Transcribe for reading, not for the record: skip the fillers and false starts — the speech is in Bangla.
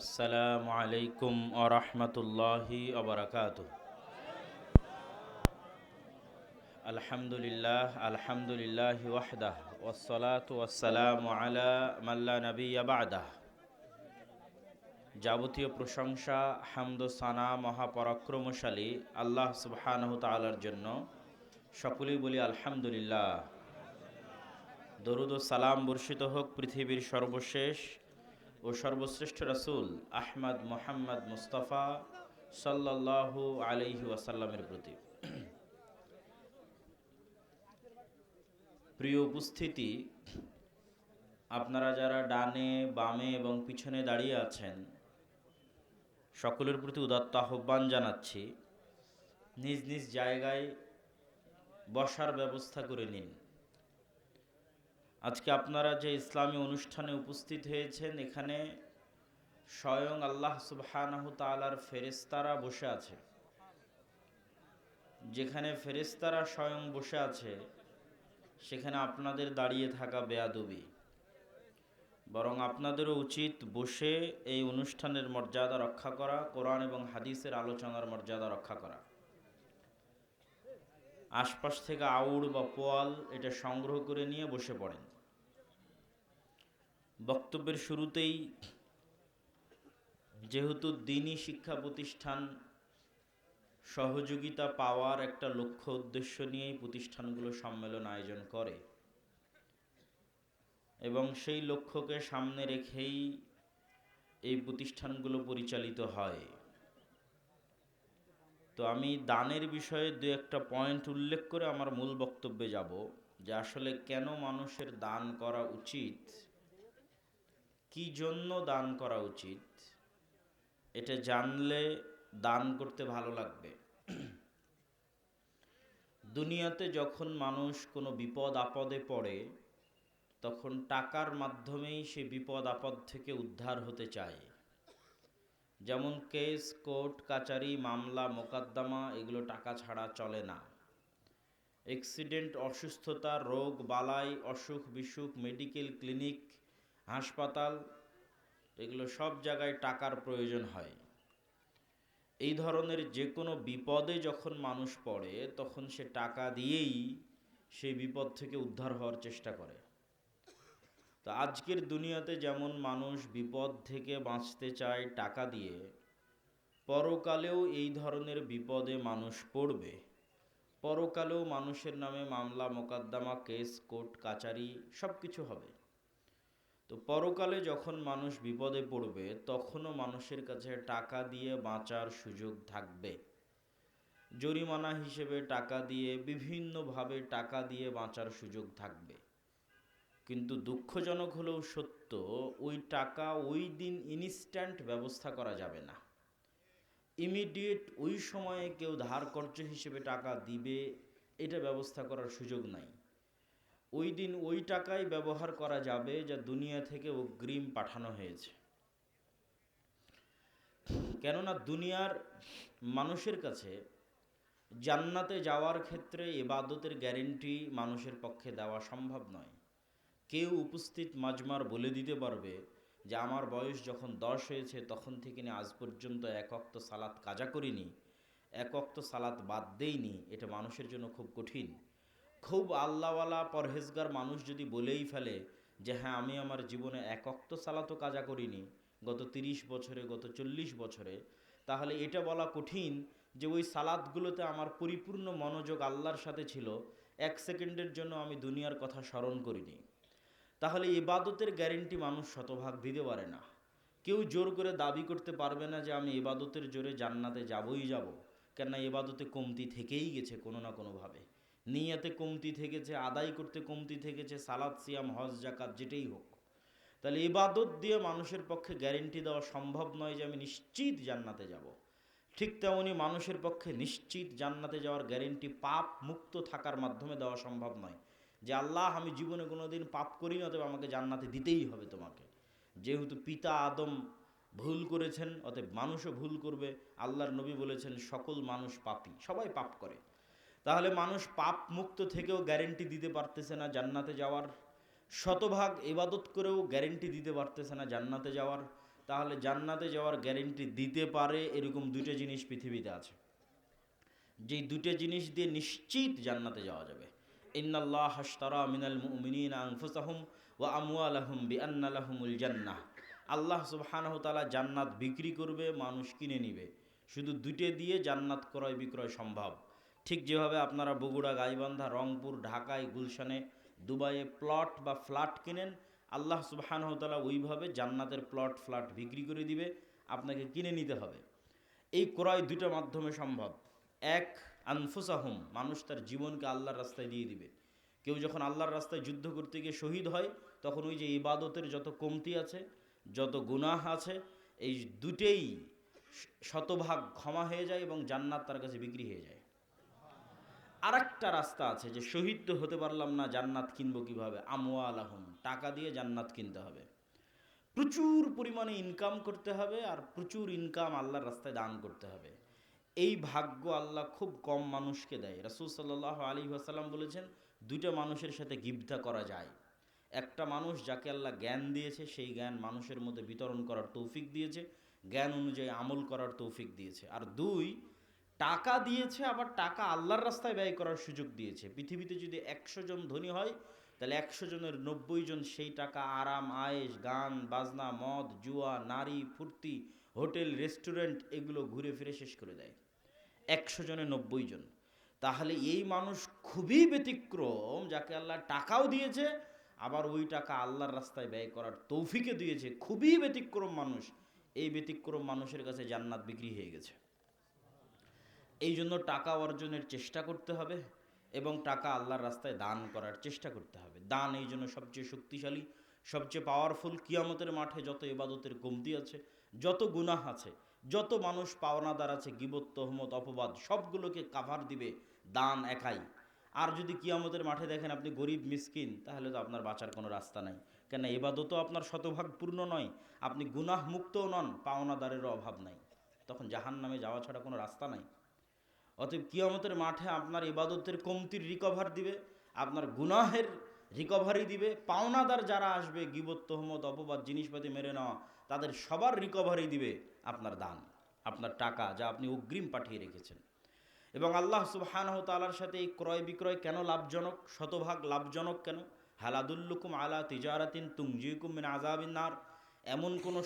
আসসালামু আলাইকুম ওয়া রাহমাতুল্লাহি ওয়া বারাকাতুহু। আলহামদুলিল্লাহি ওয়াহদাহু ওয়াসসালাতু ওয়াসসালামু আলা মান লা নাবিয়্যা বা'দাহু। যাবতীয় প্রশংসা, হামদ ও সানা মহাপরাক্রমশালী আল্লাহ সুবহানাহু তাআলার জন্য। সকলেই বলি আলহামদুলিল্লাহ। দরুদ ও সালাম বর্ষিত হোক পৃথিবীর সর্বশেষ ও সর্বশ্রেষ্ঠ রাসূল আহমদ মুহাম্মদ মুস্তাফা সাল্লাল্লাহু আলাইহি ওয়াসাল্লামের প্রতি। প্রিয় উপস্থিতি, আপনারা যারা ডানে বামে এবং পিছনে দাঁড়িয়ে আছেন, সকলের প্রতি উদাত্ত আহ্বান জানাচ্ছি, নিজ নিজ জায়গায় বসার ব্যবস্থা করে নিন। আজকে আপনারা যে ইসলামী অনুষ্ঠানে উপস্থিত হয়েছেন, এখানে স্বয়ং আল্লাহ সুবহানাহু তাআলার ফেরেশতারা বসে আছে। যেখানে ফেরেশতারা স্বয়ং বসে আছে, সেখানে আপনাদের দাঁড়িয়ে থাকা বেয়াদবি। বরং আপনাদেরও উচিত বসে এই অনুষ্ঠানের মর্যাদা রক্ষা করা, কোরআন এবং হাদিসের আলোচনার মর্যাদা রক্ষা করা। আশপাশ থেকে আউড় বা পোয়াল এটা সংগ্রহ করে নিয়ে বসে পড়েন। বক্তব্যের শুরুতেই, যেহেতু দ্বীনি শিক্ষা প্রতিষ্ঠান সহযোগিতা পাওয়ার একটা লক্ষ্য উদ্দেশ্য নিয়েই প্রতিষ্ঠানগুলো সম্মেলন আয়োজন করে এবং সেই লক্ষ্যকে সামনে রেখেই এই প্রতিষ্ঠানগুলো পরিচালিত হয়, তো আমি দানের বিষয়ে দু একটা পয়েন্ট উল্লেখ করে আমার মূল বক্তব্যে যাব, যে আসলে কেন মানুষের দান করা উচিত, কি জন্য দান করা উচিত। এটা জানলে দান করতে ভালো লাগবে। দুনিয়াতে যখন মানুষ কোনো বিপদ আপদে পড়ে, তখন টাকার মাধ্যমেই সে বিপদ আপদ থেকে উদ্ধার হতে চায়। যেমন কেস, কোর্ট কাচারি, মামলা মোকদ্দমা, এগুলো টাকা ছাড়া চলে না। অ্যাক্সিডেন্ট, অসুস্থতা, রোগ বালাই, অসুখ বিসুখ, মেডিকেল ক্লিনিক, হাসপাতাল, এগুলো সব জায়গায় টাকার প্রয়োজন হয়। এই ধরনের যে কোনো বিপদে যখন মানুষ পড়ে, তখন সে টাকা দিয়েই সেই বিপদ থেকে উদ্ধার হওয়ার চেষ্টা করে। তো আজকের দুনিয়াতে যেমন মানুষ বিপদ থেকে বাঁচতে চায় টাকা দিয়ে, পরকালেও এই ধরনের বিপদে মানুষ পড়বে। পরকালেও মানুষের নামে মামলা মোকদ্দমা, কেস, কোর্ট কাচারি সব কিছু হবে। তো পরকালে যখন মানুষ বিপদে পড়বে, তখনও মানুষের কাছে টাকা দিয়ে বাঁচার সুযোগ থাকবে। জরিমানা হিসেবে টাকা দিয়ে, বিভিন্নভাবে টাকা দিয়ে বাঁচার সুযোগ থাকবে। কিন্তু দুঃখজনক হলেও সত্য, ওই টাকা ওই দিন ইনস্ট্যান্ট ব্যবস্থা করা যাবে না। ইমিডিয়েট ওই সময়ে কেউ ধার কর্জ হিসেবে টাকা দিবে, এটা ব্যবস্থা করার সুযোগ নাই। ওই দিন ওই টাকাই ব্যবহার করা যাবে যা দুনিয়া থেকে অগ্রিম পাঠানো হয়েছে। কেননা দুনিয়ার মানুষের কাছে জান্নাতে যাওয়ার ক্ষেত্রে ইবাদতের গ্যারেন্টি মানুষের পক্ষে দেওয়া সম্ভব নয়। কেউ উপস্থিত মাজমার বলে দিতে পারবে যে আমার বয়স যখন 10 হয়েছে তখন থেকে নিয়ে আজ পর্যন্ত এক ওয়াক্ত সালাত কাজা করিনি, এক ওয়াক্ত সালাত বাদ দেইনি, এটা মানুষের জন্য খুব কঠিন। খুব আল্লাহওয়ালা পরহেজগার মানুষ যদি বলেই ফেলে যে হ্যাঁ, আমি আমার জীবনে এক ওয়াক্ত সালাতও কাজা করিনি গত 30 বছরে, গত 40 বছরে, তাহলে এটা বলা কঠিন যে ওই সালাতগুলোতে আমার পরিপূর্ণ মনোযোগ আল্লাহর সাথে ছিল, 1 সেকেন্ডের জন্য আমি দুনিয়ার কথা স্মরণ করিনি। তাহলে ইবাদতের গ্যারেন্টি মানুষ শতভাগ দিতে পারে না। কেউ জোর করে দাবি করতে পারবে না যে আমি ইবাদতের জোরে জান্নাতে যাবই যাব। কেননা ইবাদতে কমতি থেকেই গেছে কোনো না কোনোভাবে। নিয়াতে কমতি থেকেছে, আদায় করতে কমতি থেকেছে, সালাত সিয়াম হজ জাকাত যেটাই হোক। তাহলে ইবাদত দিয়ে মানুষের পক্ষে গ্যারেন্টি দেওয়া সম্ভব নয় যে আমি নিশ্চিত জান্নাতে যাব। ঠিক তেমনি মানুষের পক্ষে নিশ্চিত জান্নাতে যাওয়ার গ্যারেন্টি পাপ মুক্ত থাকার মাধ্যমে দেওয়া সম্ভব নয়। যে আল্লাহ, আমি জীবনে কোনো দিন পাপ করি না, তবে আমাকে জান্নাতে দিতেই হবে তোমাকে। যেহেতু পিতা আদম ভুল করেছেন, অতএব মানুষও ভুল করবে। আল্লাহর নবী বলেছেন সকল মানুষ পাপী, সবাই পাপ করে। তাহলে মানুষ পাপ মুক্ত থেকেও গ্যারেন্টি দিতে পারতেছে না জান্নাতে যাওয়ার, শতভাগ ইবাদত করেও গ্যারেন্টি দিতে পারতেছে না জান্নাতে যাওয়ার। তাহলে জান্নাতে যাওয়ার গ্যারেন্টি দিতে পারে এরকম দুটো জিনিস পৃথিবীতে আছে, যেই দুটো জিনিস দিয়ে নিশ্চিত জান্নাতে যাওয়া যাবে। ইন্নাল্লাহ হাশতারা মিনাল মুমিনিনা আনফুসাহুম ওয়া আমওয়ালাহুম বিআন্না লাহুমুল জান্নাহ। আল্লাহ সুবহানাহু ওয়া তাআলা জান্নাত বিক্রি করবে, মানুষ কিনে নিবে। শুধু দুটো দিয়ে জান্নাত ক্রয় বিক্রয় সম্ভব। ঠিক যেভাবে আপনারা বগুড়া, গাইবান্ধা, রংপুর, ঢাকায়, গুলশানে, দুবাইয়ে প্লট বা ফ্ল্যাট কিনেন, আল্লাহ সুবহানাহু ওয়া তাআলা ওইভাবে জান্নাতের প্লট ফ্ল্যাট বিক্রি করে দিবে, আপনাকে কিনে নিতে হবে। এই ক্রয় দুটো মাধ্যমে সম্ভব। এক, আনফুসাহুম, মানুষ তার জীবনকে আল্লাহর রাস্তায় দিয়ে দিবে। কেউ যখন আল্লাহর রাস্তায় যুদ্ধ করতে গিয়ে শহীদ হয়, তখন ওই যে ইবাদতের যত কমতি আছে, যত গুনাহ আছে, এই দুটেই শতভাগ ক্ষমা হয়ে যায় এবং জান্নাত তার কাছে বিক্রি হয়ে যায়। আর একটা রাস্তা আছে যে শহীদ তো হতে পারলাম না, জান্নাত কিনবো কিভাবে? আমওয়ালাহুম, টাকা দিয়ে জান্নাত কিনতে হবে। প্রচুর পরিমাণে ইনকাম করতে হবে আর প্রচুর ইনকাম আল্লাহর রাস্তায় দান করতে হবে। এই ভাগ্য আল্লাহ খুব কম মানুষকে দেয়। রাসূল সাল্লাল্লাহু আলাইহি ওয়াসাল্লাম বলেছেন, দুইটা মানুষের সাথে গিবধা করা যায়। একটা মানুষ যাকে আল্লাহ জ্ঞান দিয়েছে, সেই জ্ঞান মানুষের মধ্যে বিতরণ করার তৌফিক দিয়েছে, জ্ঞান অনুযায়ী আমল করার তৌফিক দিয়েছে। আর দুই, টাকা দিয়েছে, আবার টাকা আল্লাহর রাস্তায় ব্যয় করার সুযোগ দিয়েছে। পৃথিবীতে যদি 100 জন ধনী হয়, তাহলে 100 জনের 90 জন সেই টাকা আরাম আয়েশ, গান বাজনা, মদ জুয়া, নারী ফুর্তি, হোটেল রেস্টুরেন্ট এগুলো ঘুরে ফিরে শেষ করে দেয়। 100 জনে 90 জন। তাহলে এই মানুষ খুবই ব্যতিক্রম, যাকে আল্লাহ টাকাও দিয়েছে, আবার ওই টাকা আল্লাহর রাস্তায় ব্যয় করার তৌফিকে দিয়েছে। খুবই ব্যতিক্রম মানুষ। এই ব্যতিক্রম মানুষের কাছে জান্নাত বিক্রি হয়ে গেছে। এই জন্য টাকা অর্জনের চেষ্টা করতে হবে এবং টাকা আল্লাহর রাস্তায় দান করার চেষ্টা করতে হবে। দান এই জন্য সবচেয়ে শক্তিশালী, সবচেয়ে পাওয়ারফুল। কিয়ামতের মাঠে যত ইবাদতের কমতি আছে, যত গুনাহ আছে, যত মানুষ পাওনাদার আছে, গীবত, তহমত, অপবাদ, সবগুলোকে কাভার দিবে দান একাই। আর যদি কিয়ামতের মাঠে দেখেন আপনি গরিব মিসকিন, তাহলে তো আপনার বাঁচার কোনো রাস্তা নাই। কেন? ইবাদতও আপনার শতভাগ পূর্ণ নয়, আপনি গুনাহ মুক্তও নন, পাওনাদারেরও অভাব নাই। তখন জাহান্নামে যাওয়া ছাড়া কোনো রাস্তা নাই। অতএব কিয়ামতের মাঠে আপনার ইবাদতের কমতির রিকভার দিবে, আপনার গুনাহের রিকভারি দিবে। পাওনাদার যারা আসবে, গীবত, তহমত, অপবাদ, জিনিসপাতি মেরে নেওয়া, তাদের সবার রিকভারি দিবে আপনার দান, আপনার টাকা, যা আপনি অগ্রিম পাঠিয়ে রেখেছেন। এবং আল্লাহ সুবহানাহু তাআলার সাথে এই ক্রয় বিক্রয় কেন লাভজনক, শতভাগ লাভজনক কেন? হাল আদুল্লুকুম আলা তিজারাতিন তুনজিকুম মিন আযাবিন নার, এমন কোন